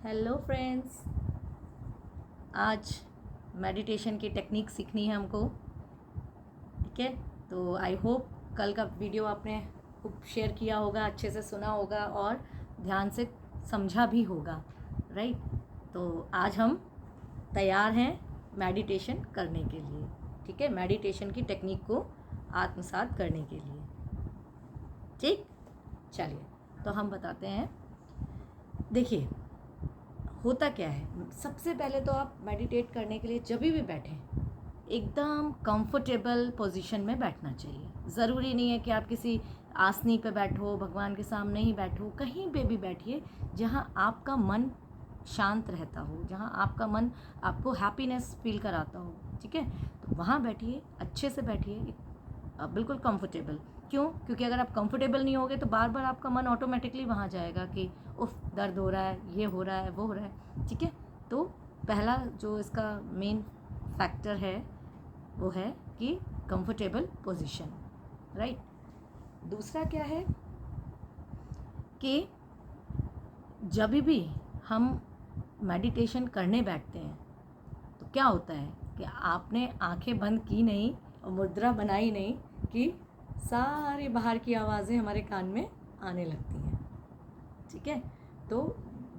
Hello friends, आज meditation की technique सीखनी है हमको। ठीक है, तो आई होप कल का वीडियो आपने खूब शेयर किया होगा, अच्छे से सुना होगा और ध्यान से समझा भी होगा, राइट। तो आज हम तैयार हैं मेडिटेशन करने के लिए। ठीक है, मेडिटेशन की टेक्निक को आत्मसात करने के लिए। ठीक, चलिए तो हम बताते हैं। देखिए होता क्या है, सबसे पहले तो आप मेडिटेट करने के लिए जब भी बैठें एकदम कंफर्टेबल पोजीशन में बैठना चाहिए। ज़रूरी नहीं है कि आप किसी आसनी पे बैठो, भगवान के सामने ही बैठो, कहीं पे भी बैठिए जहाँ आपका मन शांत रहता हो, जहाँ आपका मन आपको हैप्पीनेस फील कराता हो। ठीक है, तो वहाँ बैठिए, अच्छे से बैठिए, बिल्कुल कंफर्टेबल। क्यों? क्योंकि अगर आप कंफर्टेबल नहीं होगे तो बार बार आपका मन ऑटोमेटिकली वहाँ जाएगा कि उफ दर्द हो रहा है, ये हो रहा है, वो हो रहा है। ठीक है, तो पहला जो इसका मेन फैक्टर है वो है कि कंफर्टेबल पोजीशन, राइट। दूसरा क्या है कि जब भी हम मेडिटेशन करने बैठते हैं तो क्या होता है कि आपने आंखें बंद की नहीं और मुद्रा बनाई नहीं कि सारी बाहर की आवाज़ें हमारे कान में आने लगती हैं। ठीक है, तो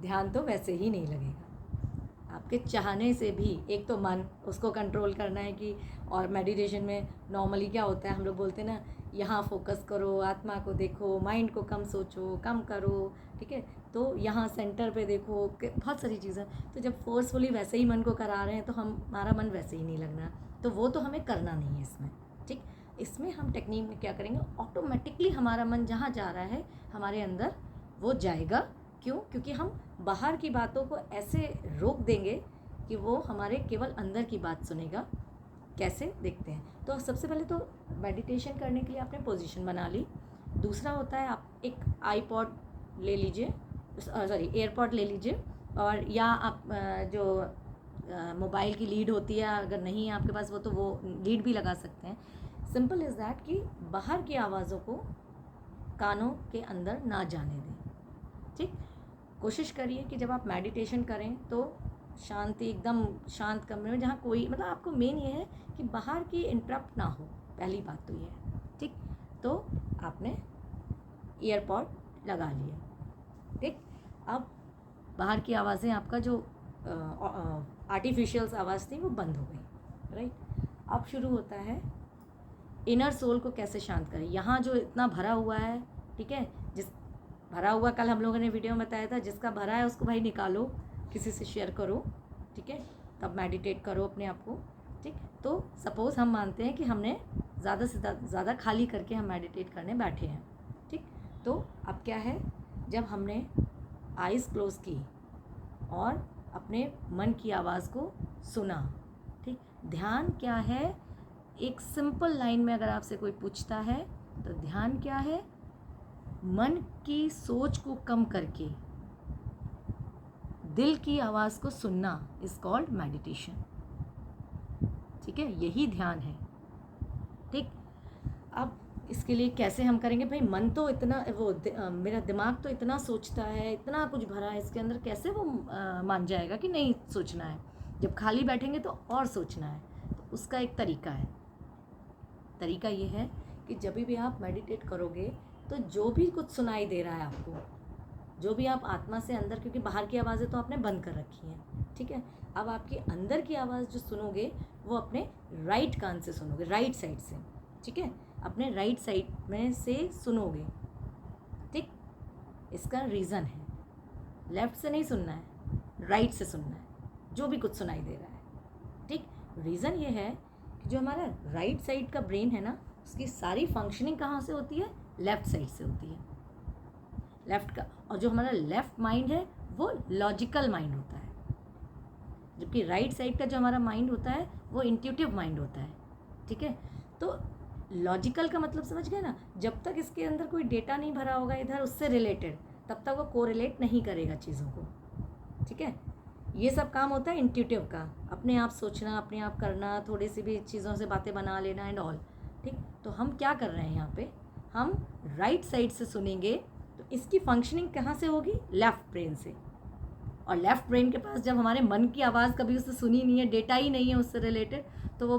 ध्यान तो वैसे ही नहीं लगेगा। आपके चाहने से भी एक तो मन उसको कंट्रोल करना है कि, और मेडिटेशन में नॉर्मली क्या होता है, हम लोग बोलते हैं ना, यहाँ फोकस करो, आत्मा को देखो, माइंड को कम सोचो, कम करो। ठीक है, तो यहाँ सेंटर पे देखो, बहुत सारी चीज़ें। तो जब फोर्सफुली वैसे ही मन को करा रहे हैं तो हमारा मन वैसे ही नहीं लगना, तो वो तो हमें करना नहीं है इसमें। ठीक, इसमें हम टेक्निक में क्या करेंगे, ऑटोमेटिकली हमारा मन जहाँ जा रहा है हमारे अंदर वो जाएगा। क्यों? क्योंकि हम बाहर की बातों को ऐसे रोक देंगे कि वो हमारे केवल अंदर की बात सुनेगा। कैसे देखते हैं, तो सबसे पहले तो मेडिटेशन करने के लिए आपने पोजीशन बना ली। दूसरा होता है आप एक आईपॉड ले लीजिए, सॉरी एयरपॉड ले लीजिए, और या आप जो मोबाइल की लीड होती है, अगर नहीं है आपके पास वो लीड भी लगा सकते हैं। सिंपल इज़ दैट कि बाहर की आवाज़ों को कानों के अंदर ना जाने दें। ठीक, कोशिश करिए कि जब आप मेडिटेशन करें तो शांति, एकदम शांत कमरे में जहाँ कोई, मतलब आपको मेन ये है कि बाहर की इंटरप्ट ना हो। पहली बात तो ये है। ठीक, तो आपने ईयरपॉड लगा लिया। ठीक, अब बाहर की आवाज़ें, आपका जो आर्टिफिशियल आवाज़ थी वो बंद हो गई, राइट। अब शुरू होता है इनर सोल को कैसे शांत करें। यहाँ जो इतना भरा हुआ है, ठीक है, जिस भरा हुआ, कल हम लोगों ने वीडियो में बताया था, जिसका भरा है उसको भाई निकालो, किसी से शेयर करो। ठीक है, तब मेडिटेट करो अपने आप को। ठीक, तो सपोज़ हम मानते हैं कि हमने ज़्यादा से ज़्यादा खाली करके हम मेडिटेट करने बैठे हैं। ठीक, तो अब क्या है, जब हमने आइज़ क्लोज की और अपने मन की आवाज़ को सुना। ठीक, ध्यान क्या है, एक सिंपल लाइन में अगर आपसे कोई पूछता है तो ध्यान क्या है, मन की सोच को कम करके दिल की आवाज़ को सुनना इज कॉल्ड मेडिटेशन। ठीक है, यही ध्यान है। ठीक, अब इसके लिए कैसे हम करेंगे भाई, मन तो इतना मेरा दिमाग तो इतना सोचता है, इतना कुछ भरा है इसके अंदर, कैसे वो मान जाएगा कि नहीं सोचना है। जब खाली बैठेंगे तो और सोचना है। तो उसका एक तरीका है। तरीका ये है कि जब भी आप मेडिटेट करोगे तो जो भी कुछ सुनाई दे रहा है आपको, जो भी आप आत्मा से अंदर, क्योंकि बाहर की आवाज़ें तो आपने बंद कर रखी हैं। ठीक है, अब आपकी अंदर की आवाज़ जो सुनोगे वो अपने राइट कान से सुनोगे, राइट साइड से। ठीक है, अपने राइट साइड में से सुनोगे। ठीक, इसका रीज़न है, लेफ़्ट से नहीं सुनना है, राइट से सुनना है जो भी कुछ सुनाई दे रहा है। ठीक, रीज़न ये है कि जो हमारा राइट साइड का ब्रेन है ना, उसकी सारी फंक्शनिंग कहाँ से होती है, लेफ़्ट साइड से होती है, लेफ़्ट का। और जो हमारा लेफ़्ट माइंड है वो लॉजिकल माइंड होता है, जबकि राइट साइड का जो हमारा माइंड होता है वो इंट्यूटिव माइंड होता है। ठीक है, तो लॉजिकल का मतलब समझ गए ना, जब तक इसके अंदर कोई डेटा नहीं भरा होगा इधर उससे रिलेटेड, तब तक वो कोरिलेट नहीं करेगा चीज़ों को। ठीक है, ये सब काम होता है इंट्यूटिव का, अपने आप सोचना, अपने आप करना, थोड़ी सी भी चीज़ों से बातें बना लेना एंड ऑल। ठीक, तो हम क्या कर रहे हैं यहाँ पे, हम राइट साइड से सुनेंगे तो इसकी फंक्शनिंग कहाँ से होगी, लेफ़्ट ब्रेन से। और लेफ्ट ब्रेन के पास जब हमारे मन की आवाज़ कभी उससे सुनी नहीं है, डेटा ही नहीं है उससे रिलेटेड, तो वो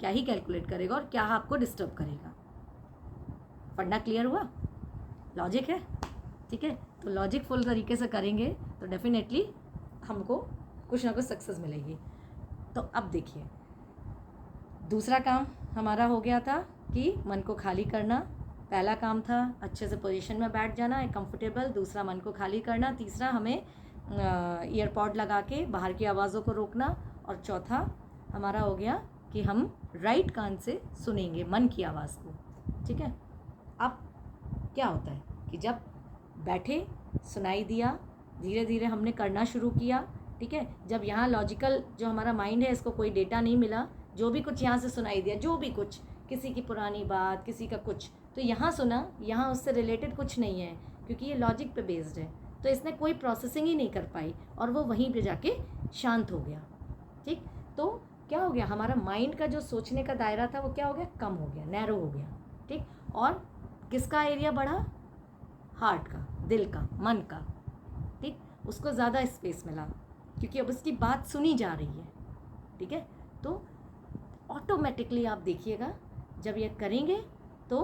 क्या ही कैलकुलेट करेगा और क्या आपको डिस्टर्ब करेगा। फंडा क्लियर हुआ? लॉजिक है, ठीक है। तो लॉजिक फुल तरीके से करेंगे तो डेफिनेटली हमको कुछ ना कुछ सक्सेस मिलेगी। तो अब देखिए, दूसरा काम हमारा हो गया था कि मन को खाली करना। पहला काम था अच्छे से पोजीशन में बैठ जाना, एक कंफर्टेबल। दूसरा मन को खाली करना। तीसरा हमें ईयरपॉड लगा के बाहर की आवाज़ों को रोकना। और चौथा हमारा हो गया कि हम राइट कान से सुनेंगे मन की आवाज़ को, ठीक है। अब क्या होता है कि जब बैठे, सुनाई दिया, धीरे धीरे हमने करना शुरू किया, ठीक है। जब यहाँ लॉजिकल जो हमारा माइंड है, इसको कोई डेटा नहीं मिला, जो भी कुछ यहाँ से सुनाई दिया, जो भी कुछ, किसी की पुरानी बात, किसी का कुछ, तो यहाँ सुना, यहाँ उससे रिलेटेड कुछ नहीं है, क्योंकि ये लॉजिक पे बेस्ड है। तो इसने कोई प्रोसेसिंग ही नहीं कर पाई और वो वहीं पे जाके शांत हो गया, ठीक। तो क्या हो गया, हमारा माइंड का जो सोचने का दायरा था वो क्या हो गया, कम हो गया, नैरो हो गया, ठीक। और किसका एरिया बढ़ा, हार्ट का, दिल का, मन का, ठीक। उसको ज़्यादा स्पेस मिला क्योंकि अब उसकी बात सुनी जा रही है, ठीक है। तो ऑटोमेटिकली आप देखिएगा जब ये करेंगे तो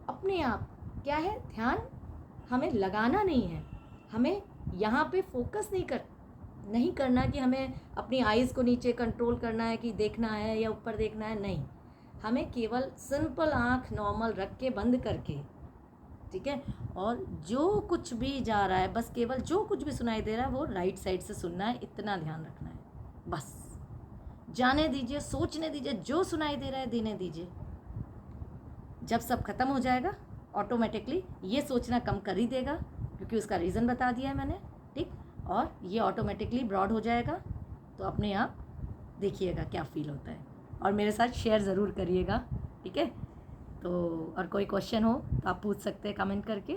अपने आप क्या है, ध्यान हमें लगाना नहीं है, हमें यहाँ पे फोकस नहीं करना कि हमें अपनी आइज़ को नीचे कंट्रोल करना है कि देखना है या ऊपर देखना है, नहीं। हमें केवल सिंपल आँख नॉर्मल रख के, बंद करके, ठीक है। और जो कुछ भी जा रहा है, बस केवल जो कुछ भी सुनाई दे रहा है वो राइट साइड से सुनना है, इतना ध्यान रखना है। बस जाने दीजिए, सोचने दीजिए, जो सुनाई दे रहा है देने दीजिए। जब सब खत्म हो जाएगा ऑटोमेटिकली ये सोचना कम कर ही देगा, क्योंकि उसका रीज़न बता दिया है मैंने, ठीक। और ये ऑटोमेटिकली ब्रॉड हो जाएगा। तो अपने आप देखिएगा क्या फील होता है और मेरे साथ शेयर ज़रूर करिएगा, ठीक है। तो और कोई क्वेश्चन हो तो आप पूछ सकते हैं कमेंट करके।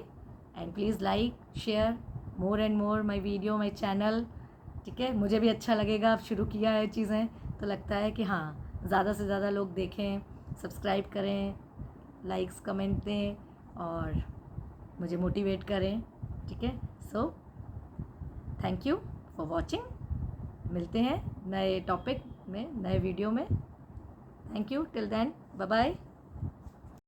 And please like, share more and more my video, my channel, ठीक है। मुझे भी अच्छा लगेगा, अब शुरू किया है चीज़ें तो लगता है कि हाँ, ज़्यादा से ज़्यादा लोग देखें, सब्सक्राइब करें, लाइक्स कमेंट दें और मुझे मोटिवेट करें, ठीक है। So thank you for watching. मिलते हैं नए टॉपिक में, नए वीडियो में। Thank you, till then, bye bye.